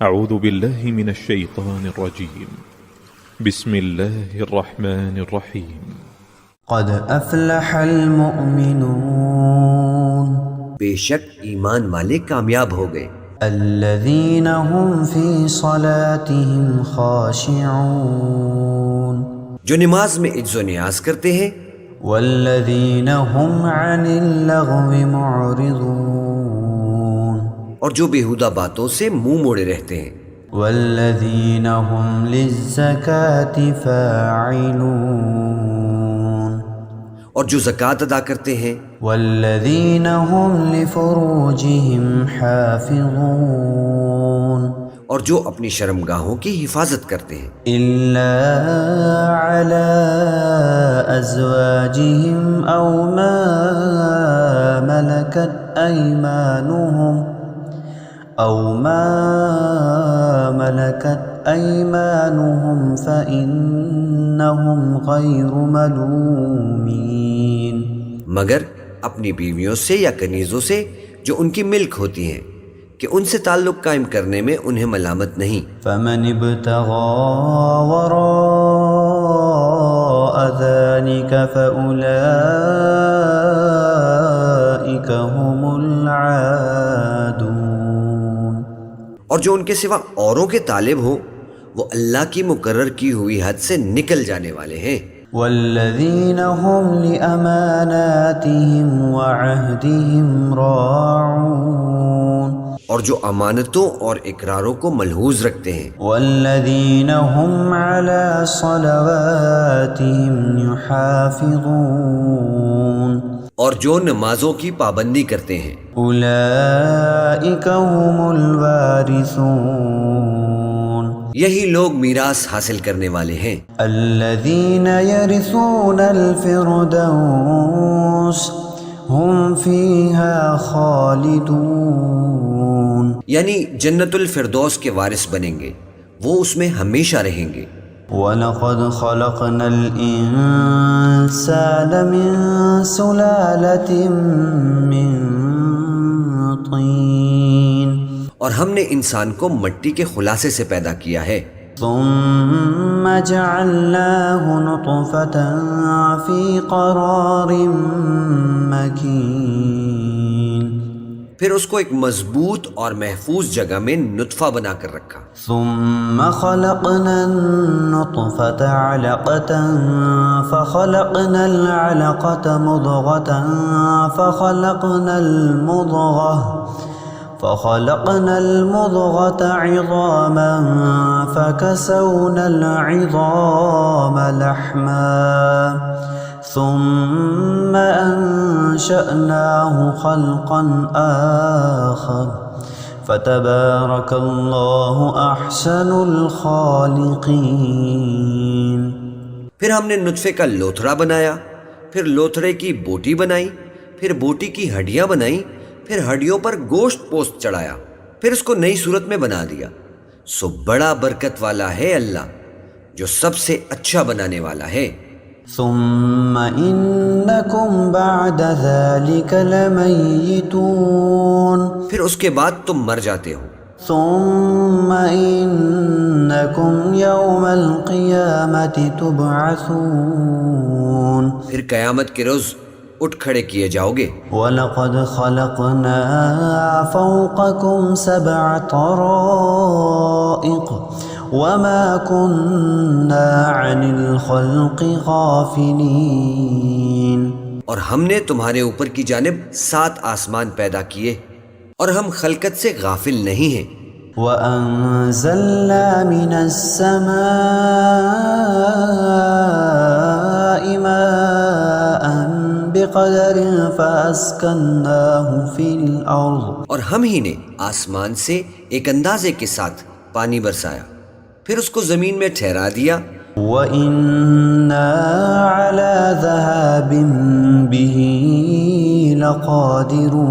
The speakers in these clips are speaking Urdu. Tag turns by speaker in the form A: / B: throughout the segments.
A: أعوذ بالله من الشيطان الرجيم. بسم الله الرحمن الرحيم.
B: قد افلح المؤمنون،
C: بے شک ایمان والے کامیاب ہو گئے،
B: الذين هم في صلاتهم خاشعون،
C: جو نماز میں عجز و نیاز کرتے ہیں،
B: والذين هم عن اللغو معرضون،
C: اور جو بیہودہ باتوں سے منہ موڑے رہتے ہیں،
B: والذين هم للزكاة فاعلون،
C: اور جو زکوٰۃ ادا کرتے ہیں،
B: والذين هم لفروجهم حافظون،
C: اور جو اپنی شرمگاہوں کی حفاظت کرتے ہیں،
B: إلا على أزواجهم أو ما ملكت أيمانهم فإنهم غير ملومين،
C: مگر اپنی بیویوں سے یا کنیزوں سے جو ان کی ملک ہوتی ہیں کہ ان سے تعلق قائم کرنے میں انہیں ملامت نہیں،
B: فمن ابتغى وراء ذلك فأولئك هم العادون،
C: اور جو ان کے سوا اوروں کے طالب ہوں وہ اللہ کی مقرر کی ہوئی حد سے نکل جانے والے ہیں،
B: والذين هم لأماناتهم وعهدهم راعون،
C: اور جو امانتوں اور اقراروں کو ملحوظ رکھتے ہیں،
B: والذين هم على صلواتهم يحافظون،
C: اور جو نمازوں کی پابندی کرتے ہیں،
B: أولئك هم الوارثون،
C: یہی لوگ میراث حاصل کرنے والے ہیں،
B: الذين يرثون الفردوس هم فيها خالدون،
C: یعنی جنت الفردوس کے وارث بنیں گے، وہ اس میں ہمیشہ رہیں گے،
B: وَلَقَدْ خَلَقْنَا الْإِنسَانَ مِنْ سُلَالَةٍ مِّن طِينٍ،
C: اور ہم نے انسان کو مٹی کے خلاصے سے پیدا کیا ہے،
B: ثُمَّ جَعَلْنَاهُ نُطْفَةً فِي قَرَارٍ مَّكِينٍ،
C: پھر اس کو ایک مضبوط اور محفوظ جگہ میں نطفہ بنا کر رکھا،
B: ثُمَّ خَلَقْنَا النُّطْفَةَ عَلَقَةً فَخَلَقْنَا الْعَلَقَةَ مُضْغَةً فخلقنا المضغة عظاما فكسونا العظام لحما ثم أنشأناه خلقا آخر فتبارك الله أحسن الخالقين۔
C: پھر ہم نے نطفے کا لوتھڑا بنایا، پھر لوتھڑے کی بوٹی بنائی، پھر بوٹی کی ہڈیاں بنائیں، پھر ہڈیوں پر گوشت پوست چڑھایا، پھر اس کو نئی صورت میں بنا دیا، سو بڑا برکت والا ہے اللہ جو سب سے اچھا بنانے والا ہے۔
B: ثم إنكم بعد ذلك لميتون،
C: پھر اس کے بعد تم مر جاتے ہو،
B: ثم إنكم يوم القيامة تبعثون،
C: پھر قیامت کے روز اٹھ کھڑے کیے جاؤ گے۔
B: وَلَقَدْ خَلَقْنَا فَوْقَكُمْ سَبْعَ طَرَائِقَ وَمَا كُنَّا عَنِ الْخَلْقِ غَافِلِينَ،
C: اور ہم نے تمہارے اوپر کی جانب 7 آسمان پیدا کیے اور ہم خلقت سے غافل نہیں ہیں۔
B: وَأَنزَلْنَا مِنَ السَّمَاءِ مَاءً بِقَدَرٍ فَأَسْكَنَّاهُ فِي الْأَرْضِ،
C: اور ہم ہی نے آسمان سے ایک اندازے کے ساتھ پانی برسایا، پھر اس کو زمین میں ٹھہرا دیا،
B: وَإِنَّا عَلَى ذَهَابٍ بِهِ لَقَادِرُونَ،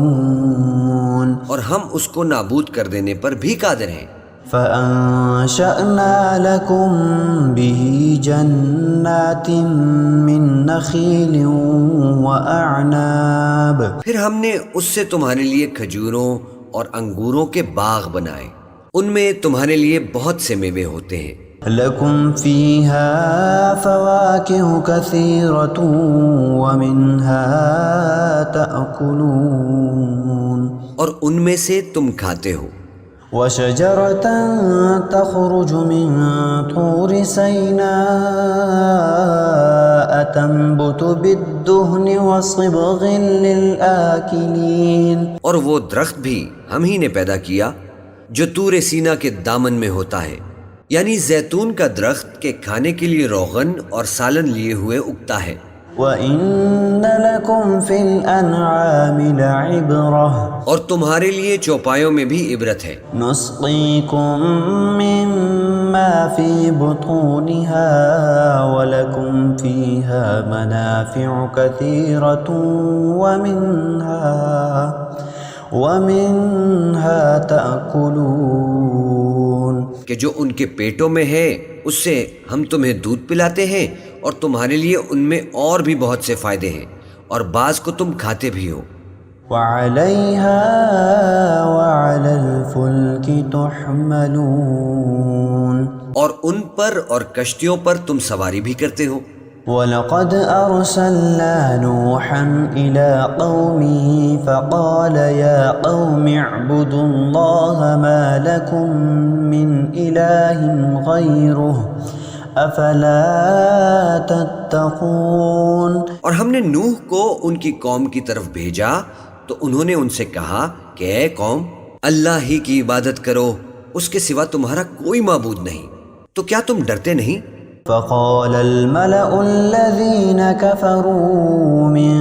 C: اور ہم اس کو نابود کر دینے پر بھی قادر ہیں۔
B: فَأَنشَأْنَا لَكُم بِهِ جَنَّاتٍ مِّن نَّخِيلٍ وَأَعْنَابٍ،
C: پھر ہم نے اس سے تمہارے لیے کھجوروں اور انگوروں کے باغ بنائے، ان میں تمہارے لیے بہت سے میوے ہوتے ہیں،
B: لكم فيها فواكه كثيرة ومنها تأكلون
C: اور ان میں سے تم کھاتے ہو،
B: وشجرة تخرج من طور سيناء تنبت بالدهن وصبغ للآكلين،
C: اور وہ درخت بھی ہم ہی نے پیدا کیا جو طور سینا کے دامن میں ہوتا ہے، یعنی زیتون کا درخت کے کھانے کے لیے روغن اور سالن لیے ہوئے اگتا ہے۔
B: وَإِنَّ لَكُمْ فِي الْأَنْعَامِ لَعِبْرَةً
C: اور تمہارے لیے چوپایوں میں بھی عبرت ہے،
B: نُسْقِيكُم مِّمَّا فِي بُطُونِهَا وَلَكُمْ فِيهَا مَنَافِعُ كَثِيرَةٌ وَمِنْهَا تَأْكُلُونَ،
C: کہ جو ان کے پیٹوں میں ہے اس سے ہم تمہیں دودھ پلاتے ہیں، اور تمہارے لیے ان میں اور بھی بہت سے فائدے ہیں، اور بعض کو تم کھاتے بھی ہو۔
B: وَعَلَيْهَا وَعَلَى الْفُلْكِ تُحْمَلُونَ،
C: اور ان پر اور کشتیوں پر تم سواری بھی کرتے ہو۔
B: وَلَقَدْ أَرْسَلْنَا نُوحًا إِلَىٰ قَوْمِهِ فَقَالَ يَا قَوْمِ اعْبُدُوا اللَّهَ مَا لَكُم مِّنْ إِلَٰهٍ غَيْرُهُ أَفَلَا تَتَّقُونَ،
C: اور ہم نے نوح کو ان کی قوم کی طرف بھیجا تو انہوں نے ان سے کہا کہ اے قوم، اللہ ہی کی عبادت کرو، اس کے سوا تمہارا کوئی معبود نہیں، تو کیا تم ڈرتے نہیں؟
B: فقال الملأ الذين كفروا من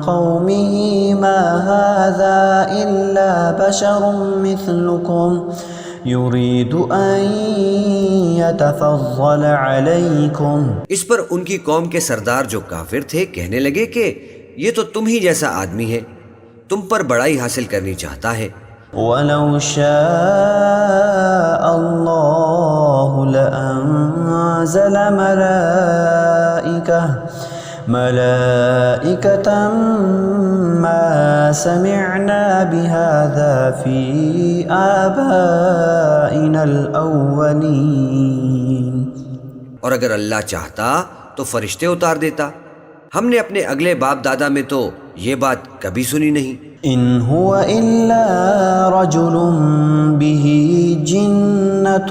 B: قومه ما هذا إلا بشر مثلكم يريد أن يتفضل عليكم،
C: اس پر ان کی قوم کے سردار جو کافر تھے کہنے لگے کہ یہ تو تم ہی جیسا آدمی ہے، تم پر بڑائی حاصل کرنی چاہتا ہے۔
B: ولو شاء الله لأنزل ملائكة ما سمعنا بهذا في آبائنا الأولين،
C: اور اگر اللہ چاہتا تو فرشتے اتار دیتا، ہم نے اپنے اگلے باپ دادا میں تو یہ بات کبھی سنی نہیں۔
B: إن هو إلا رجل به جنة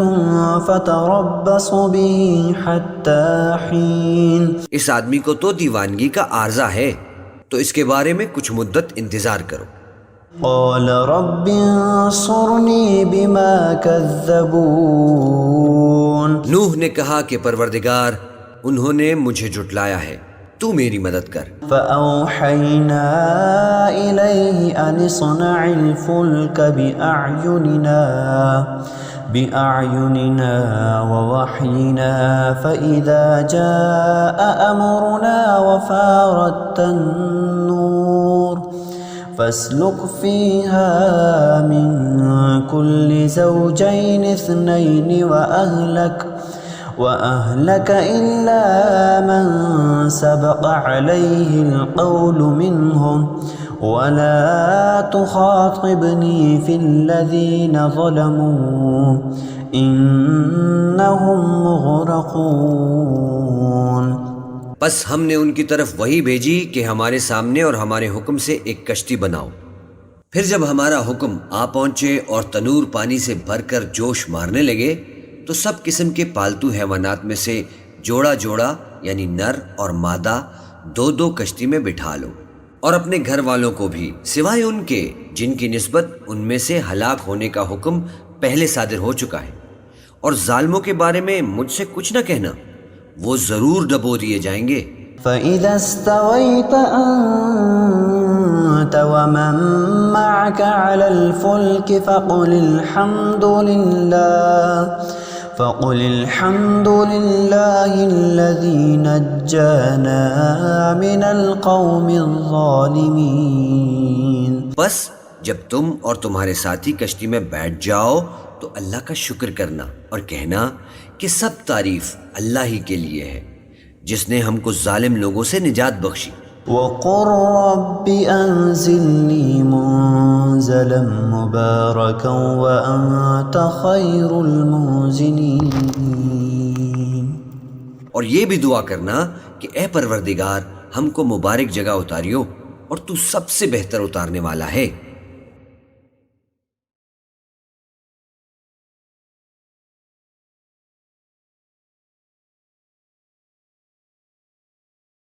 B: فتربصوا به حتى حين،
C: اس آدمی کو تو دیوانگی کا عارضہ ہے، تو اس کے بارے میں کچھ مدت انتظار کرو۔
B: قال رب انصرني بما كذبون،
C: نوح نے کہا کہ پروردگار، انہوں نے مجھے جھٹلایا ہے، تو میری مدد کر۔
B: فأوحينا إليه أن اصنع الفلك بأعيننا ووحينا فإذا جاء أمرنا وفارت النور فاسلك فيها من كل زوجين اثنين وأهلك إلا من سبق عليه القول منهم ولا تخاطبني في الذين ظلموا إنهم مغرقون۔
C: بس ہم نے ان کی طرف وہی بھیجی کہ ہمارے سامنے اور ہمارے حکم سے ایک کشتی بناؤ، پھر جب ہمارا حکم آ پہنچے اور تنور پانی سے بھر کر جوش مارنے لگے تو سب قسم کے پالتو حیوانات میں سے جوڑا جوڑا یعنی نر اور مادہ دو دو کشتی میں بٹھا لو، اور اپنے گھر والوں کو بھی سوائے ان کے جن کی نسبت ان میں سے ہلاک ہونے کا حکم پہلے صادر ہو چکا ہے، اور ظالموں کے بارے میں مجھ سے کچھ نہ کہنا، وہ ضرور ڈبو دیے جائیں گے۔
B: فَإِذَا اسْتَوَيْتَ أَنْتَ وَمَن مَّعَكَ عَلَى الْفُلْكِ فقل الحمد لله الذي نجانا من القوم الظالمين،
C: بس جب تم اور تمہارے ساتھی کشتی میں بیٹھ جاؤ تو اللہ کا شکر کرنا اور کہنا کہ سب تعریف اللہ ہی کے لیے ہے جس نے ہم کو ظالم لوگوں سے نجات بخشی۔
B: وقل رب أنزلني منزلا مباركا وأنت خير المنزلين.
C: اور یہ بھی دعا کرنا کہ اے پروردگار ہم کو مبارک جگہ اتاریو اور تو سب سے بہتر اتارنے والا ہے.